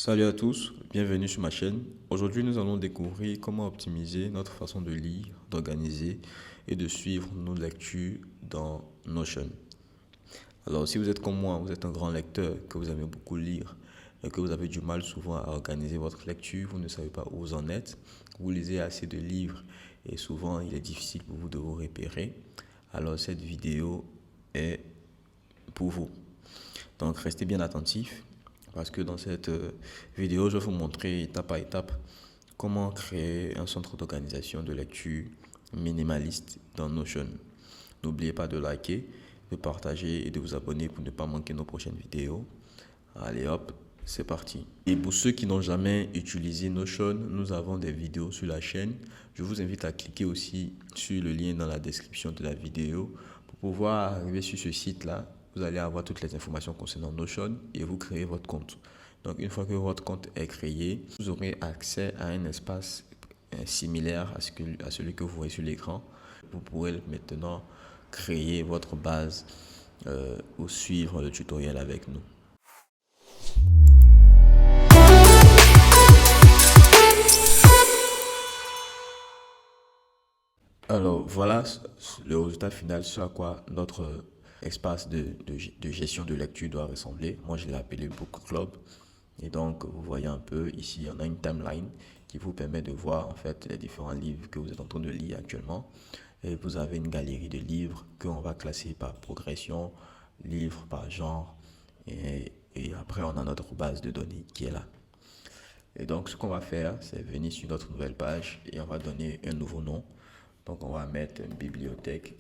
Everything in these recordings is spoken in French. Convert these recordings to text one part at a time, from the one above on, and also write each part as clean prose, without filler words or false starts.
Salut à tous, bienvenue sur ma chaîne. Aujourd'hui, nous allons découvrir comment optimiser notre façon de lire, d'organiser et de suivre nos lectures dans Notion. Alors, si vous êtes comme moi, vous êtes un grand lecteur, que vous aimez beaucoup lire et que vous avez du mal souvent à organiser votre lecture, vous ne savez pas où vous en êtes, vous lisez assez de livres et souvent il est difficile pour vous de vous repérer, alors cette vidéo est pour vous. Donc, restez bien attentifs parce que dans cette vidéo, je vais vous montrer étape par étape comment créer un centre d'organisation de lecture minimaliste dans Notion. N'oubliez pas de liker, de partager et de vous abonner pour ne pas manquer nos prochaines vidéos. Allez hop, c'est parti. Et pour ceux qui n'ont jamais utilisé Notion, nous avons des vidéos sur la chaîne. Je vous invite à cliquer aussi sur le lien dans la description de la vidéo pour pouvoir arriver sur ce site-là. Vous allez avoir toutes les informations concernant Notion et vous créez votre compte. Donc, une fois que votre compte est créé, vous aurez accès à un espace similaire à celui que vous voyez sur l'écran. Vous pourrez maintenant créer votre base ou suivre le tutoriel avec nous. Alors, voilà le résultat final sur à quoi notre espace de gestion de lecture doit ressembler. Moi, je l'ai appelé Book Club. Et donc, vous voyez un peu ici, on a une timeline qui vous permet de voir en fait les différents livres que vous êtes en train de lire actuellement. Et vous avez une galerie de livres qu'on va classer par progression, livres par genre. Et après, on a notre base de données qui est là. Et donc, ce qu'on va faire, c'est venir sur notre nouvelle page et on va donner un nouveau nom. Donc, on va mettre une bibliothèque.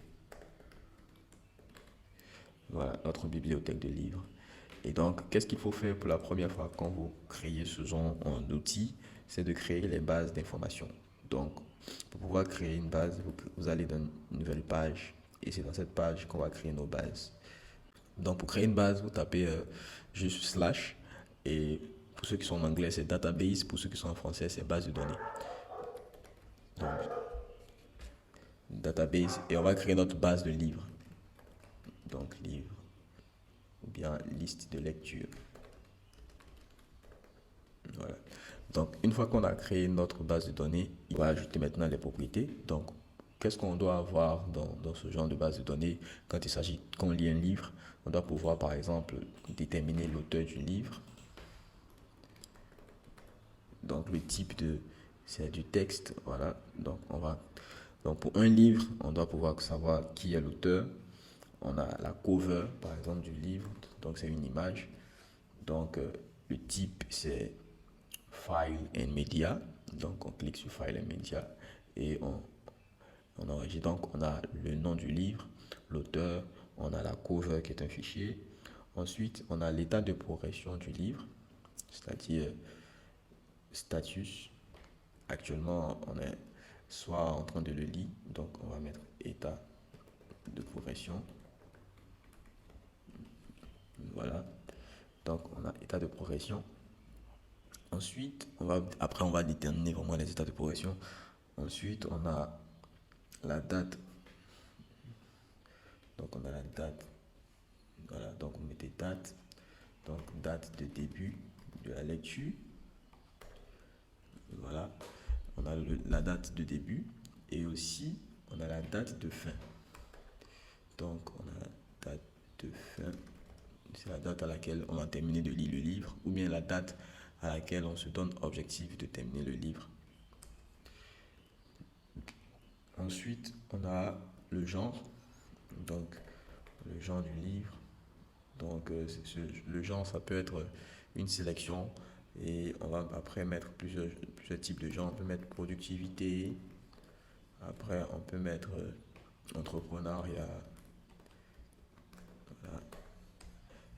Voilà, notre bibliothèque de livres. Et donc, qu'est-ce qu'il faut faire pour la première fois quand vous créez ce genre d'outil? C'est de créer les bases d'informations. Donc, pour pouvoir créer une base, vous allez dans une nouvelle page et c'est dans cette page qu'on va créer nos bases. Donc, pour créer une base, vous tapez juste slash et pour ceux qui sont en anglais, c'est database. Pour ceux qui sont en français, c'est base de données. Donc, database et on va créer notre base de livres. Donc, livres ou bien liste de lecture. Voilà. Donc, une fois qu'on a créé notre base de données, il va ajouter maintenant les propriétés. Donc, qu'est-ce qu'on doit avoir dans ce genre de base de données quand il s'agit qu'on lit un livre? On doit pouvoir, par exemple, déterminer l'auteur du livre. Donc, le type c'est du texte. Voilà. Donc, pour un livre, on doit pouvoir savoir qui est l'auteur. On a la cover, par exemple, du livre. Donc, c'est une image. Donc, le type, c'est File and Media. Donc, on clique sur File and Media et on enregistre. Donc, on a le nom du livre, l'auteur, on a la cover qui est un fichier. Ensuite, on a l'état de progression du livre, c'est-à-dire status. Actuellement, on est soit en train de le lire, donc on va mettre état de progression. Voilà. Donc, on a état de progression. Ensuite, après, on va déterminer vraiment les états de progression. Ensuite, on a la date. Donc, on a la date. Voilà, donc vous mettez date. Donc, date de début de la lecture. Voilà, on a la date de début et aussi on a la date de fin. Donc, on a la date de fin. C'est la date à laquelle on a terminé de lire le livre ou bien la date à laquelle on se donne objectif de terminer le livre. Ensuite, on a le genre. Donc, le genre du livre. Donc, le genre, ça peut être une sélection et on va après mettre plusieurs types de genres. On peut mettre productivité. Après, on peut mettre entrepreneuriat. Voilà.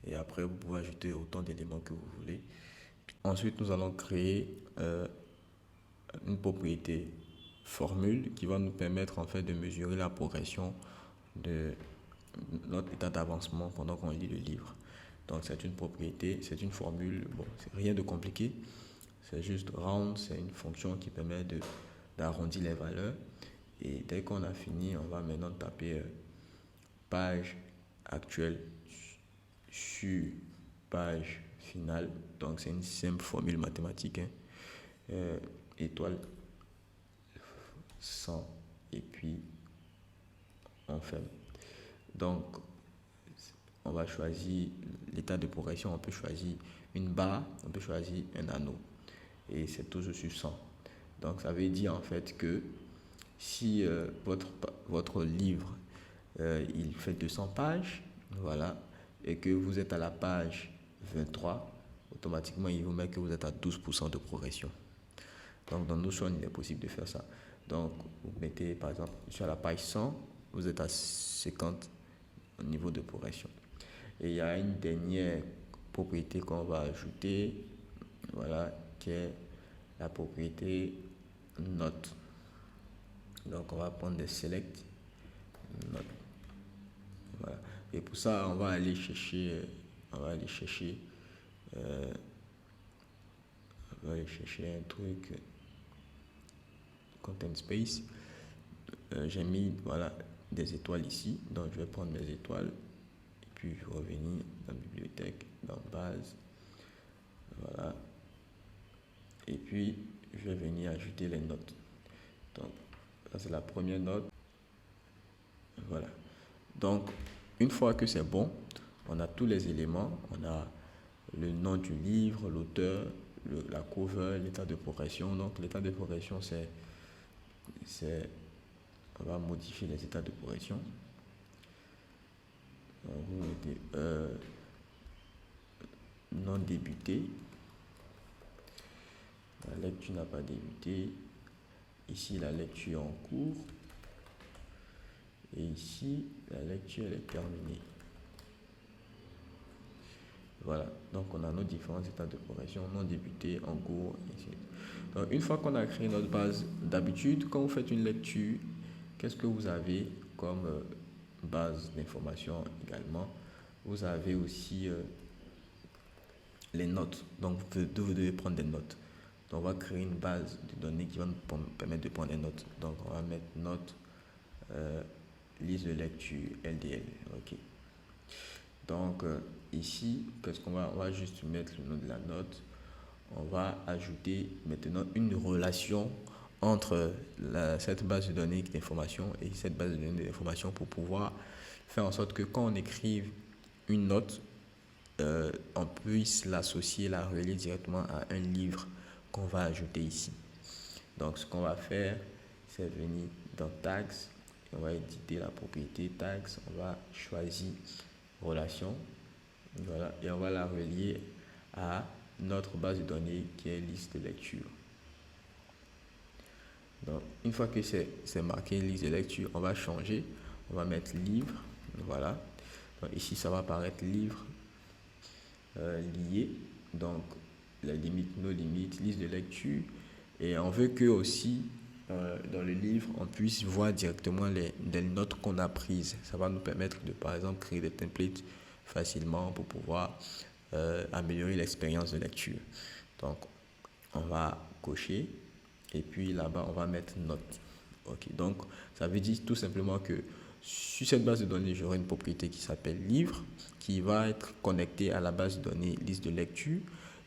Et après, vous pouvez ajouter autant d'éléments que vous voulez. Ensuite, nous allons créer une propriété formule qui va nous permettre en fait de mesurer la progression de notre état d'avancement pendant qu'on lit le livre. Donc, c'est une propriété, c'est une formule, bon, c'est rien de compliqué. C'est juste round, c'est une fonction qui permet d'arrondir les valeurs. Et dès qu'on a fini, on va maintenant taper page actuelle sur page finale. Donc c'est une simple formule mathématique, hein. Étoile 100 et puis on ferme. Donc on va choisir l'état de progression, on peut choisir une barre, on peut choisir un anneau et c'est toujours sur 100. Donc ça veut dire en fait que si votre livre il fait 200 pages, voilà, et que vous êtes à la page 23, automatiquement il vous met que vous êtes à 12% de progression. Donc dans Notion il est possible de faire ça. Donc vous mettez par exemple sur la page 100, vous êtes à 50 au niveau de progression. Et il y a une dernière propriété qu'on va ajouter, voilà, qui est la propriété note. Donc on va prendre des select note. Voilà. Et pour ça, on va aller chercher un truc content space. J'ai mis voilà des étoiles ici, donc je vais prendre mes étoiles et puis je vais revenir dans la bibliothèque, dans base, voilà, et puis je vais venir ajouter les notes. Donc ça c'est la première note, voilà. Donc une fois que c'est bon, on a tous les éléments, on a le nom du livre, l'auteur, la cover, l'état de progression. Donc l'état de progression on va modifier les états de progression. Vous mettez non débuté, la lecture n'a pas débuté, ici la lecture est en cours et ici la lecture elle est terminée. Voilà, donc on a nos différents états de progression, non débuté, en cours, etc. Donc une fois qu'on a créé notre base, d'habitude quand vous faites une lecture, qu'est-ce que vous avez comme base d'information également? Vous avez aussi les notes, donc vous devez prendre des notes. Donc on va créer une base de données qui va nous permettre de prendre des notes. Donc on va mettre notes, liste de lecture, LDL, ok. Donc ici, qu'est-ce qu'on va, on va juste mettre le nom de la note. On va ajouter maintenant une relation entre cette base de données d'information et cette base de données d'information pour pouvoir faire en sorte que quand on écrive une note, on puisse l'associer, la relier directement à un livre qu'on va ajouter ici. Donc ce qu'on va faire, c'est venir dans tags, et on va éditer la propriété tags, on va choisir relation, voilà, et on va la relier à notre base de données qui est liste de lecture. Donc une fois que c'est marqué liste de lecture, on va changer, on va mettre livre, voilà. Donc ici ça va apparaître livre lié, donc la limite, nos limites, liste de lecture, et on veut que aussi dans le livre on puisse voir directement les notes qu'on a prises. Ça va nous permettre de par exemple créer des templates facilement pour pouvoir améliorer l'expérience de lecture. Donc on va cocher et puis là-bas on va mettre note. Ok, donc ça veut dire tout simplement que sur cette base de données, j'aurai une propriété qui s'appelle livre, qui va être connectée à la base de données liste de lecture,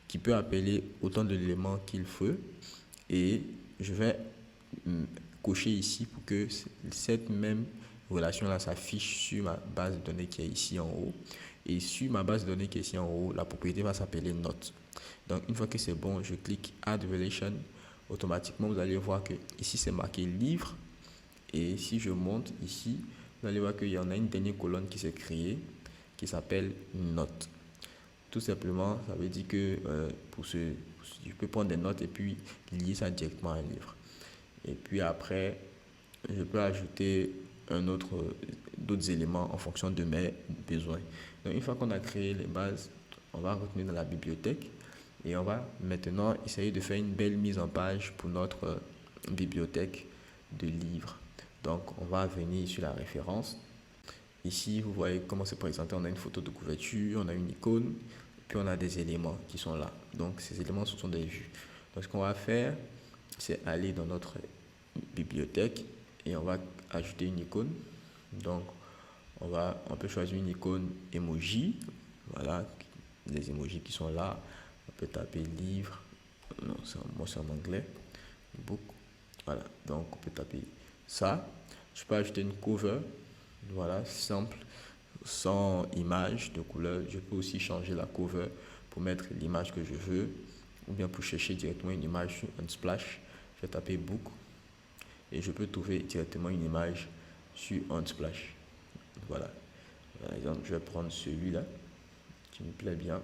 qui peut appeler autant d'éléments qu'il faut. Et je vais cocher ici pour que cette même relation-là s'affiche sur ma base de données qui est ici en haut. Et sur ma base de données qui est ici en haut, la propriété va s'appeler note. Donc une fois que c'est bon, je clique Add Relation. Automatiquement, vous allez voir que ici c'est marqué livre. Et si je monte ici, vous allez voir qu'il y en a une dernière colonne qui s'est créée qui s'appelle note. Tout simplement, ça veut dire que je peux prendre des notes et puis lier ça directement à un livre. Et puis après, je peux ajouter d'autres éléments en fonction de mes besoins. Donc une fois qu'on a créé les bases, on va retourner dans la bibliothèque et on va maintenant essayer de faire une belle mise en page pour notre bibliothèque de livres. Donc on va venir sur la référence. Ici, vous voyez comment c'est présenté. On a une photo de couverture, on a une icône, puis on a des éléments qui sont là. Donc ces éléments, ce sont des vues. Donc ce qu'on va faire, c'est aller dans notre bibliothèque et on va ajouter une icône. Donc on peut choisir une icône emoji, voilà, les emojis qui sont là. On peut taper livre, non, moi c'est en anglais, book, voilà, donc on peut taper ça. Je peux ajouter une cover, voilà, simple, sans image de couleur. Je peux aussi changer la cover pour mettre l'image que je veux, ou bien pour chercher directement une image sur Unsplash. Je vais taper book et je peux trouver directement une image sur Unsplash. Voilà, par exemple, je vais prendre celui-là qui me plaît bien.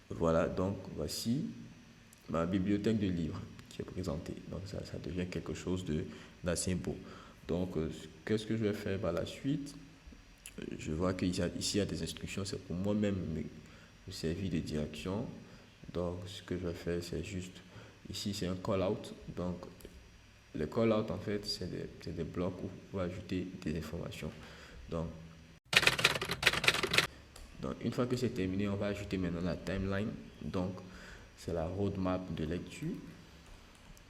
Voilà, donc voici ma bibliothèque de livres qui est présentée. Donc ça devient quelque chose d'assez beau. Donc qu'est-ce que je vais faire par la suite? Je vois qu'ici il y a des instructions, c'est pour moi-même me servir de direction. Donc ce que je vais faire, c'est juste, ici c'est un call-out. Donc le call-out en fait, c'est des blocs où vous pouvez ajouter des informations. Donc une fois que c'est terminé, on va ajouter maintenant la timeline. Donc c'est la roadmap de lecture.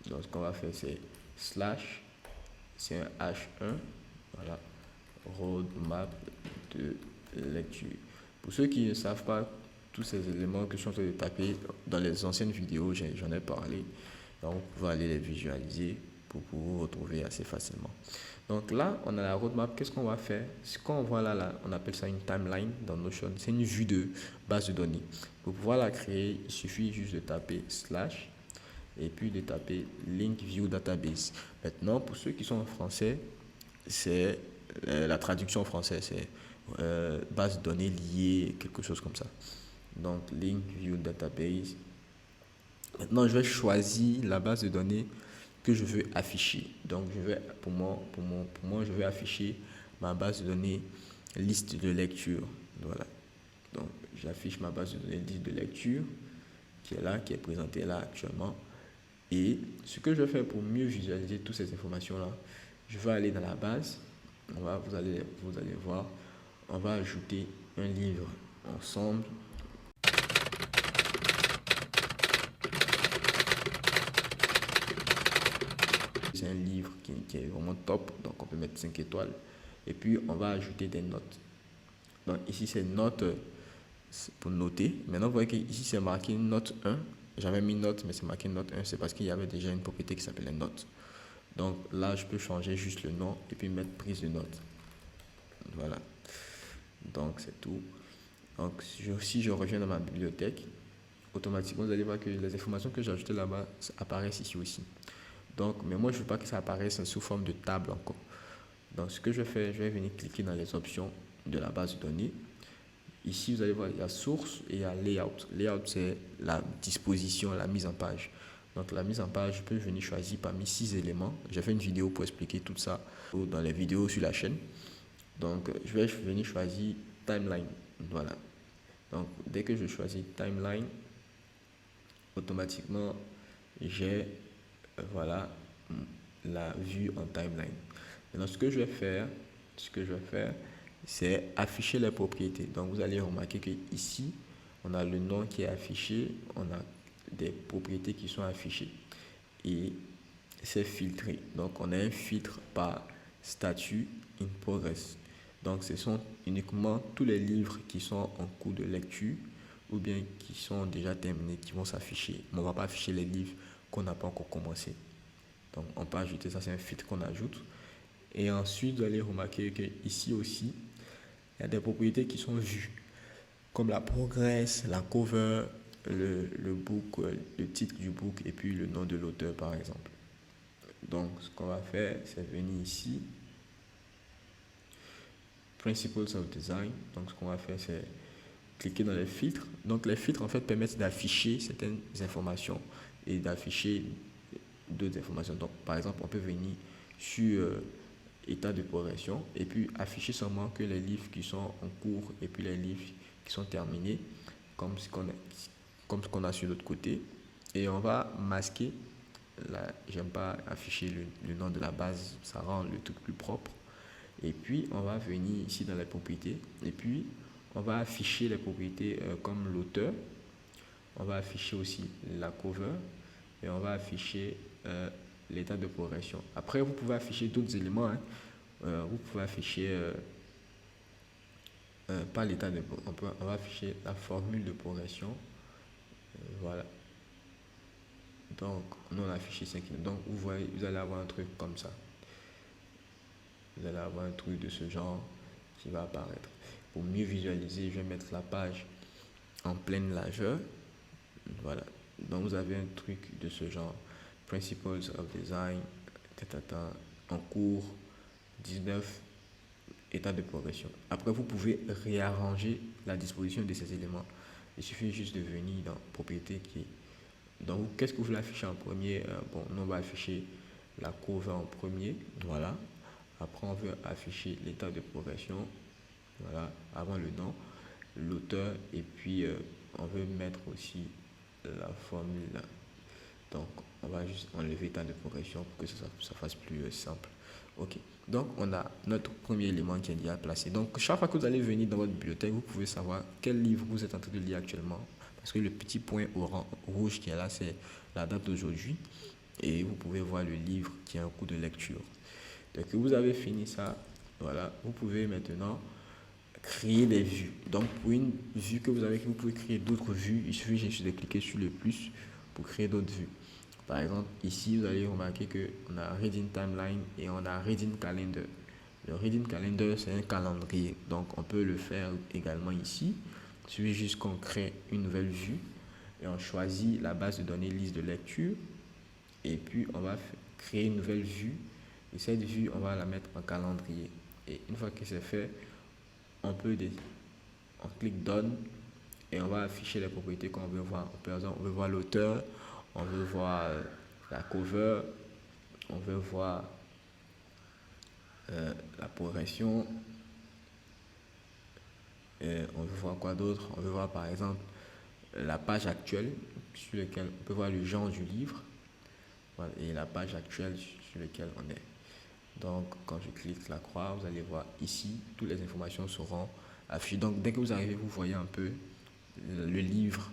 Donc ce qu'on va faire, c'est slash, c'est un H1, voilà, roadmap de lecture. Pour ceux qui ne savent pas, tous ces éléments que je suis en train de taper dans les anciennes vidéos, j'en ai parlé. Donc vous pouvez aller les visualiser pour vous retrouver assez facilement. Donc là, on a la roadmap. Qu'est-ce qu'on va faire? Ce qu'on voit là, on appelle ça une timeline dans Notion. C'est une vue de base de données. Pour pouvoir la créer, il suffit juste de taper slash et puis de taper link view database. Maintenant, pour ceux qui sont en français, c'est la traduction en français, c'est base de données liée, quelque chose comme ça. Donc link view database. Maintenant, je vais choisir la base de données que je veux afficher. Donc, pour moi, je vais afficher ma base de données liste de lecture. Voilà. Donc, j'affiche ma base de données liste de lecture qui est là, qui est présentée là actuellement. Et ce que je vais faire pour mieux visualiser toutes ces informations-là, je vais aller dans la base. Vous allez voir, on va ajouter un livre ensemble. C'est un livre qui est vraiment top, donc on peut mettre 5 étoiles. Et puis on va ajouter des notes. Donc ici c'est note pour noter. Maintenant vous voyez que ici c'est marqué note 1. J'avais mis note, mais c'est marqué note 1, c'est parce qu'il y avait déjà une propriété qui s'appelait note. Donc là je peux changer juste le nom et puis mettre prise de note. Voilà. Donc c'est tout. Donc si je reviens dans ma bibliothèque, automatiquement vous allez voir que les informations que j'ai ajoutées là-bas apparaissent ici aussi. Donc, mais moi je ne veux pas que ça apparaisse sous forme de table encore. Donc ce que je vais faire, je vais venir cliquer dans les options de la base de données. Ici vous allez voir, il y a source et il y a layout. Layout c'est la disposition, la mise en page. Donc la mise en page, je peux venir choisir parmi 6 éléments. J'ai fait une vidéo pour expliquer tout ça dans les vidéos sur la chaîne. Donc je vais venir choisir timeline. Voilà. Donc dès que je choisis timeline, automatiquement j'ai voilà la vue en timeline. Maintenant ce que je vais faire, c'est afficher les propriétés. Donc vous allez remarquer que ici on a le nom qui est affiché, on a des propriétés qui sont affichées et c'est filtré. Donc on a un filtre par statut in progress. Donc ce sont uniquement tous les livres qui sont en cours de lecture ou bien qui sont déjà terminés qui vont s'afficher. Mais on ne va pas afficher les livres qu'on n'a pas encore commencé. Donc on peut ajouter ça, c'est un filtre qu'on ajoute. Et ensuite, vous allez remarquer qu'ici aussi, il y a des propriétés qui sont vues, comme la progress, la cover, le book, le titre du book et puis le nom de l'auteur par exemple. Donc ce qu'on va faire, c'est venir ici, Principles of Design. Donc ce qu'on va faire, c'est cliquer dans les filtres. Donc les filtres en fait permettent d'afficher certaines informations et d'afficher d'autres informations. Donc par exemple, on peut venir sur état de progression et puis afficher seulement que les livres qui sont en cours et puis les livres qui sont terminés comme ce qu'on a sur l'autre côté. Et on va masquer, j'aime pas afficher le nom de la base, ça rend le truc plus propre. Et puis on va venir ici dans les propriétés et puis on va afficher les propriétés comme l'auteur, on va afficher aussi la cover et on va afficher l'état de progression. Après vous pouvez afficher d'autres éléments, hein. Vous pouvez afficher pas l'état de, on va afficher la formule de progression. Voilà. Donc, nous on a affiché 5. Donc, vous voyez, vous allez avoir un truc comme ça. Vous allez avoir un truc de ce genre qui va apparaître. Pour mieux visualiser, je vais mettre la page en pleine largeur. Voilà. Donc, vous avez un truc de ce genre. Principles of Design, en cours, 19, état de progression. Après, vous pouvez réarranger la disposition de ces éléments. Il suffit juste de venir dans propriété qui. Donc, qu'est-ce que vous voulez afficher en premier? Bon, nous, on va afficher la cover en premier. Voilà. Après, on veut afficher l'état de progression. Voilà. Avant le nom, l'auteur. Et puis, on veut mettre aussi la formule. Donc, on va juste enlever l'état de progression pour que ça fasse plus simple. Ok. Donc, on a notre premier élément qui est déjà placé. Donc, chaque fois que vous allez venir dans votre bibliothèque, vous pouvez savoir quel livre vous êtes en train de lire actuellement. Parce que le petit point rouge qui est là, c'est la date d'aujourd'hui. Et vous pouvez voir le livre qui est en cours de lecture. Donc, vous avez fini ça. Voilà. Vous pouvez maintenant créer des vues. Donc, pour une vue que vous avez, vous pouvez créer d'autres vues. Il suffit juste de cliquer sur le plus pour créer d'autres vues. Par exemple, ici, vous allez remarquer qu'on a Reading Timeline et on a Reading Calendar. Le Reading Calendar, c'est un calendrier. Donc, on peut le faire également ici. Il suffit juste qu'on crée une nouvelle vue et on choisit la base de données liste de lecture. Et puis, on va créer une nouvelle vue. Et cette vue, on va la mettre en calendrier. Et une fois que c'est fait, on clique Done et on va afficher les propriétés qu'on veut voir. Par exemple, on veut voir l'auteur, on veut voir la cover, on veut voir la progression, on veut voir quoi d'autre? On veut voir par exemple la page actuelle sur laquelle on peut voir le genre du livre, voilà, et la page actuelle sur laquelle on est. Donc, quand je clique la croix, vous allez voir ici, toutes les informations seront affichées. Donc, dès que vous arrivez, vous voyez un peu le livre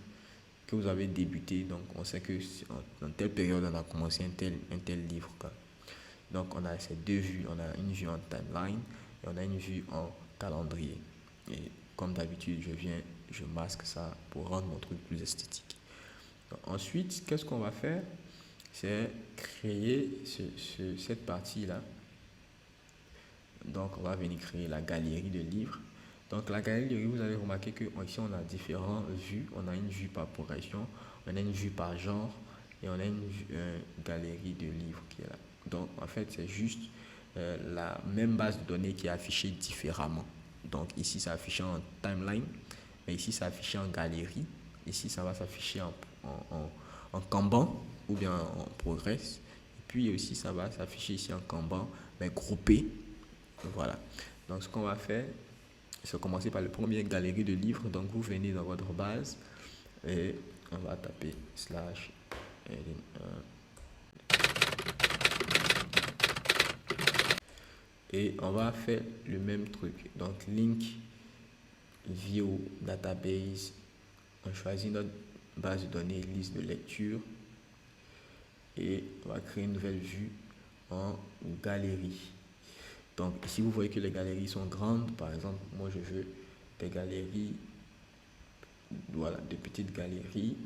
que vous avez débuté. Donc, on sait que dans telle période, on a commencé un tel livre. Donc, on a ces deux vues. On a une vue en timeline et on a une vue en calendrier. Et comme d'habitude, je masque ça pour rendre mon truc plus esthétique. Donc, ensuite, qu'est-ce qu'on va faire? C'est créer cette partie-là. Donc, on va venir créer la galerie de livres. Donc, la galerie, vous avez remarqué qu'ici, on a différentes vues. On a une vue par progression, on a une vue par genre et on a une galerie de livres qui est là. Donc, en fait, c'est juste la même base de données qui est affichée différemment. Donc, ici, c'est affiché en timeline, mais ici, c'est affiché en galerie. Ici, ça va s'afficher en Kanban ou bien en progress. Et puis aussi, ça va s'afficher ici en Kanban, mais groupé. Voilà. Donc, ce qu'on va faire, c'est commencer par le premier galerie de livres. Donc, vous venez dans votre base et on va taper slash et on va faire le même truc. Donc, link view database. On choisit notre base de données liste de lecture et on va créer une nouvelle vue en galerie. Donc ici vous voyez que les galeries sont grandes. Par exemple, moi je veux des galeries, voilà, de petites galeries.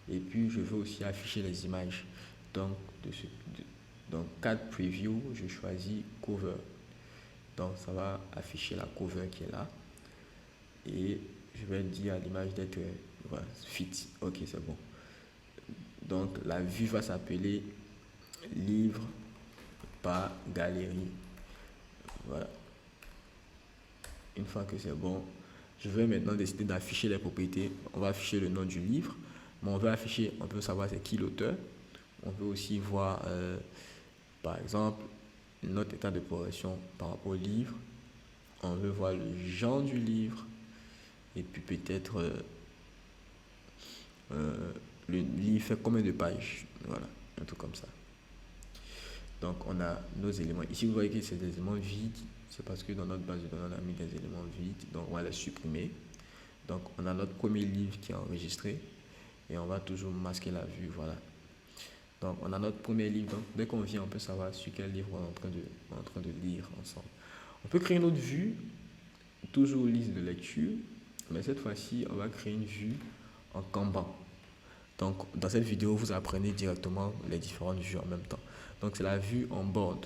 Et puis je veux aussi afficher les images. Donc dans Card Preview, je choisis Cover. Donc ça va afficher la cover qui est là. Et je vais dire à l'image d'être voilà, fit. Ok, c'est bon. Donc la vue va s'appeler livre par galerie. Voilà. Une fois que c'est bon, je vais maintenant décider d'afficher les propriétés. On va afficher le nom du livre, mais on veut afficher, on peut savoir c'est qui l'auteur. On peut aussi voir, par exemple, notre état de progression par rapport au livre. On veut voir le genre du livre et puis peut-être le livre fait combien de pages. Voilà, un truc comme ça. Donc, on a nos éléments. Ici, vous voyez que c'est des éléments vides. C'est parce que dans notre base de données, on a mis des éléments vides. Donc, on va les supprimer. Donc, on a notre premier livre qui est enregistré. Et on va toujours masquer la vue. Voilà. Donc, on a notre premier livre. Donc, dès qu'on vient, on peut savoir sur quel livre on est en train de lire ensemble. On peut créer une autre vue toujours liste de lecture, mais cette fois-ci, on va créer une vue en Kanban. Donc, dans cette vidéo, vous apprenez directement les différentes vues en même temps. Donc, c'est la vue en board.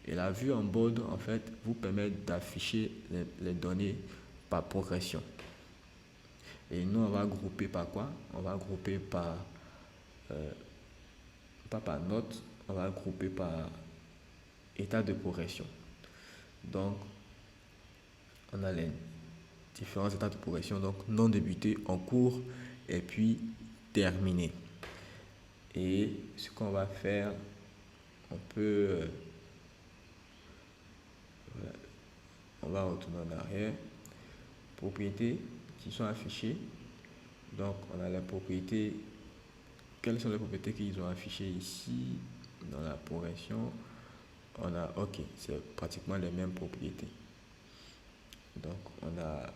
Et la vue en board, en fait, vous permet d'afficher les données par progression. Et nous, on va grouper par quoi? On va grouper par, pas par note, on va grouper par état de progression. Donc, on a les différents états de progression, donc non débuté, en cours et puis terminé. Et ce qu'on va faire, on peut, on va retourner en arrière, propriétés qui sont affichées. Donc, on a la propriété. Quelles sont les propriétés qu'ils ont affichées ici dans la progression? On a, ok, c'est pratiquement les mêmes propriétés. Donc, on a,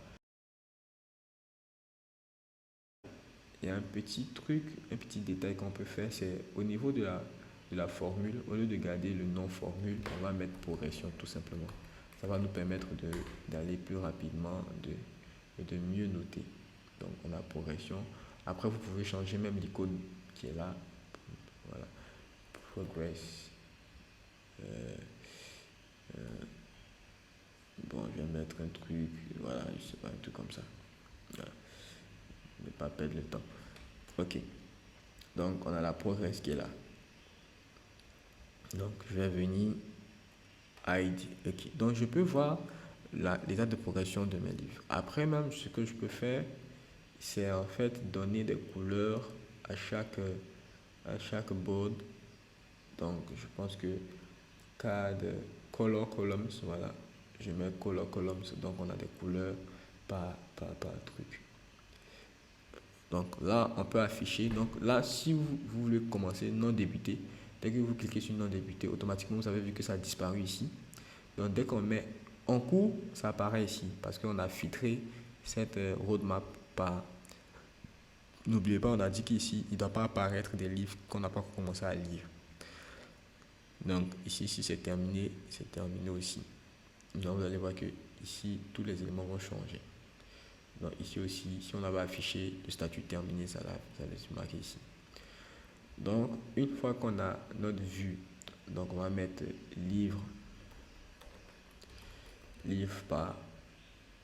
il y a un petit truc, un petit détail qu'on peut faire, c'est au niveau de la formule, au lieu de garder le nom formule, on va mettre progression tout simplement. Ça va nous permettre d'aller plus rapidement et de mieux noter. Donc, on a progression. Après, vous pouvez changer même l'icône qui est là. Voilà. Progress. Bon, je vais mettre un truc, voilà, je sais pas, un truc comme ça. Voilà. Ne pas perdre le temps. Ok. Donc, on a la progress qui est là. Donc, je vais venir hide. Ok. Donc, je peux voir l'état de progression de mes livres. Après, même, ce que je peux faire, c'est en fait donner des couleurs à chaque board. Donc, je pense que color columns, voilà. Je mets color columns, donc on a des couleurs par truc. Donc là, on peut afficher. Donc là, si vous voulez commencer non débuté, dès que vous cliquez sur non débuté, automatiquement, vous avez vu que ça a disparu ici. Donc dès qu'on met en cours, ça apparaît ici parce qu'on a filtré cette roadmap par. N'oubliez pas, on a dit qu'ici, il ne doit pas apparaître des livres qu'on n'a pas commencé à lire. Donc ici, si c'est terminé aussi. Donc vous allez voir que ici, tous les éléments vont changer. Donc ici aussi, si on avait affiché le statut terminé, ça allait se marquer ici. Donc une fois qu'on a notre vue, donc on va mettre livre par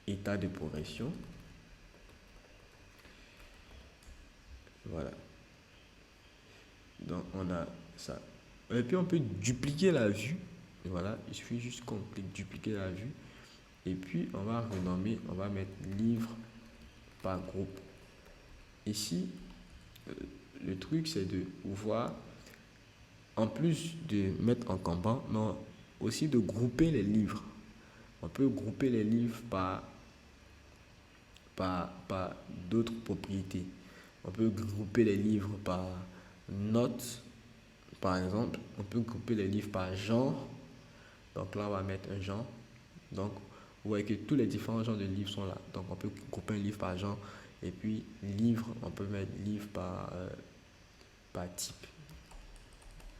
état de progression. Voilà. Donc on a ça. Et puis on peut dupliquer la vue. Voilà, il suffit juste qu'on clique dupliquer la vue. Et puis on va renommer, on va mettre livre par groupe. Ici, le truc c'est de pouvoir, en plus de mettre en Kanban, mais aussi de grouper les livres. On peut grouper les livres par d'autres propriétés. On peut grouper les livres par notes, par exemple. On peut grouper les livres par genre. Donc là, on va mettre un genre. Donc, vous voyez que tous les différents genres de livres sont là. Donc, on peut grouper un livre par genre. Et puis, livre, on peut mettre livre par type.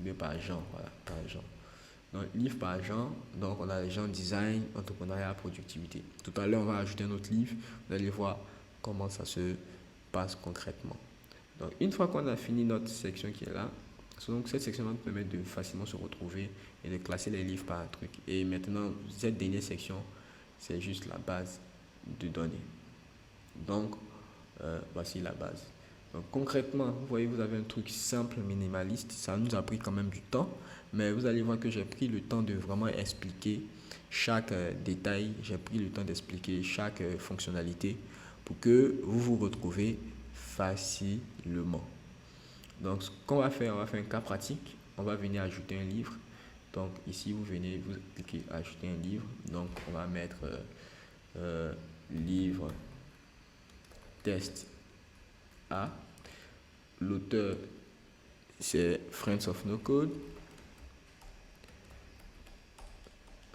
Mais par genre, voilà, par genre. Donc, livre par genre, donc on a les genres design, entrepreneuriat, productivité. Tout à l'heure, on va ajouter un autre livre. Vous allez voir comment ça se passe concrètement. Donc, une fois qu'on a fini notre section qui est là, donc cette section va nous permettre de facilement se retrouver et de classer les livres par truc. Et maintenant, cette dernière section, c'est juste la base de données. Donc, voici la base. Donc, concrètement, vous voyez, vous avez un truc simple, minimaliste. Ça nous a pris quand même du temps, mais vous allez voir que j'ai pris le temps de vraiment expliquer chaque détail. J'ai pris le temps d'expliquer chaque fonctionnalité pour que vous vous retrouvez facilement. Donc, ce qu'on va faire, on va faire un cas pratique. On va venir ajouter un livre. Donc, ici, vous venez, vous cliquez ajouter un livre. Donc, on va mettre livre test A. L'auteur, c'est Friends of No Code.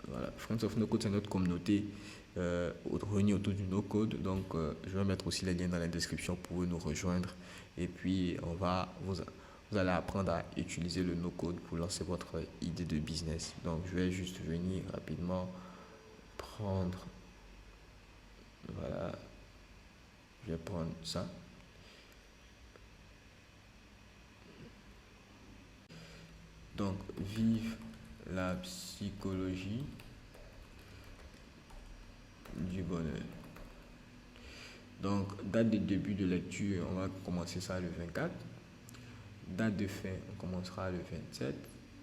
Voilà, Friends of No Code, c'est notre communauté réunie autour du No Code. Donc, je vais mettre aussi les liens dans la description pour nous rejoindre. Et puis, vous allez apprendre à utiliser le No Code pour lancer votre idée de business. Donc, je vais juste venir rapidement prendre Voilà, je vais prendre ça. Donc, vive la psychologie du bonheur. Donc, date de début de lecture, on va commencer ça le 24. Date de fin, on commencera le 27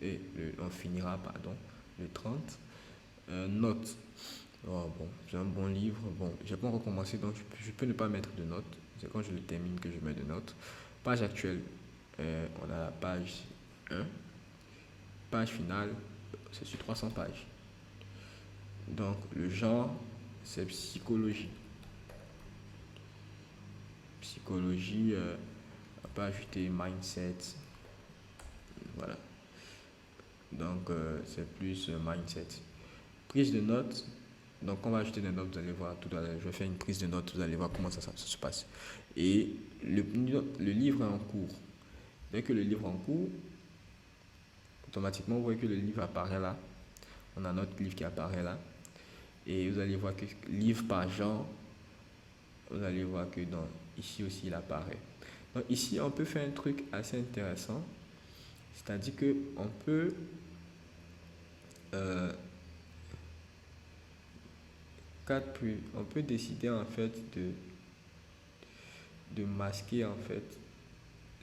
et on finira, pardon, le 30. Notes. Oh, bon, c'est un bon livre. Bon, j'ai pas encore commencé, donc je peux ne pas mettre de notes. C'est quand je le termine que je mets de notes. Page actuelle, on a la page 1. Page finale, c'est sur 300 pages. Donc, le genre, c'est psychologie. Psychologie, on peut ajouter mindset. Voilà. Donc, c'est plus mindset. Prise de notes. Donc, on va ajouter des notes, vous allez voir tout à l'heure. Je vais faire une prise de notes, vous allez voir comment ça se passe. Et le livre est en cours. Dès que le livre est en cours, automatiquement, vous voyez que le livre apparaît là. On a notre livre qui apparaît là. Et vous allez voir que livre par genre, vous allez voir que ici aussi il apparaît. Donc ici, on peut faire un truc assez intéressant. C'est-à-dire qu'on peut on peut décider en fait de masquer en fait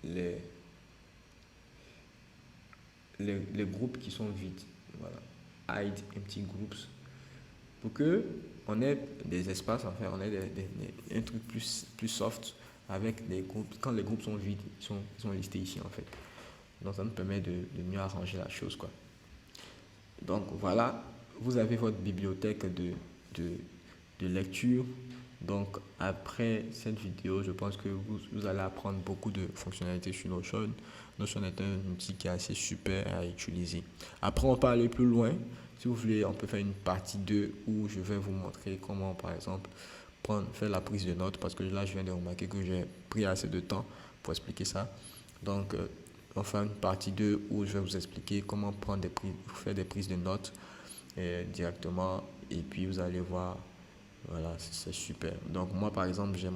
les, les groupes qui sont vides. Voilà. Hide empty groups. Pour que on ait des espaces, enfin on ait un truc plus soft avec les groupes. Quand les groupes sont vides, ils sont listés ici en fait. Donc ça nous permet de mieux arranger la chose, quoi. Donc voilà, vous avez votre bibliothèque de lecture. Donc après cette vidéo, je pense que vous allez apprendre beaucoup de fonctionnalités sur Notion. Notion est un outil qui est assez super à utiliser. Après, on peut aller plus loin. Si vous voulez, on peut faire une partie 2 où je vais vous montrer comment, par exemple, faire la prise de notes. Parce que là, je viens de remarquer que j'ai pris assez de temps pour expliquer ça. Donc, on fait une partie 2 où je vais vous expliquer comment faire des prises de notes directement. Et puis, vous allez voir. Voilà, c'est super. Donc moi, par exemple, j'ai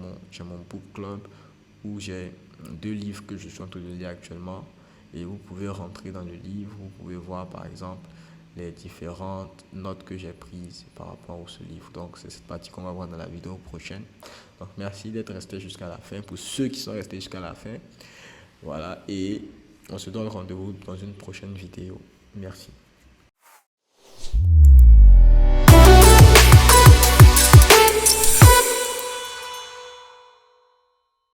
mon book club où j'ai 2 livres que je suis en train de lire actuellement. Et vous pouvez rentrer dans le livre, vous pouvez voir par exemple les différentes notes que j'ai prises par rapport à ce livre. Donc c'est cette partie qu'on va voir dans la vidéo prochaine. Donc merci d'être resté jusqu'à la fin. Pour ceux qui sont restés jusqu'à la fin, voilà. Et on se donne rendez-vous dans une prochaine vidéo. Merci.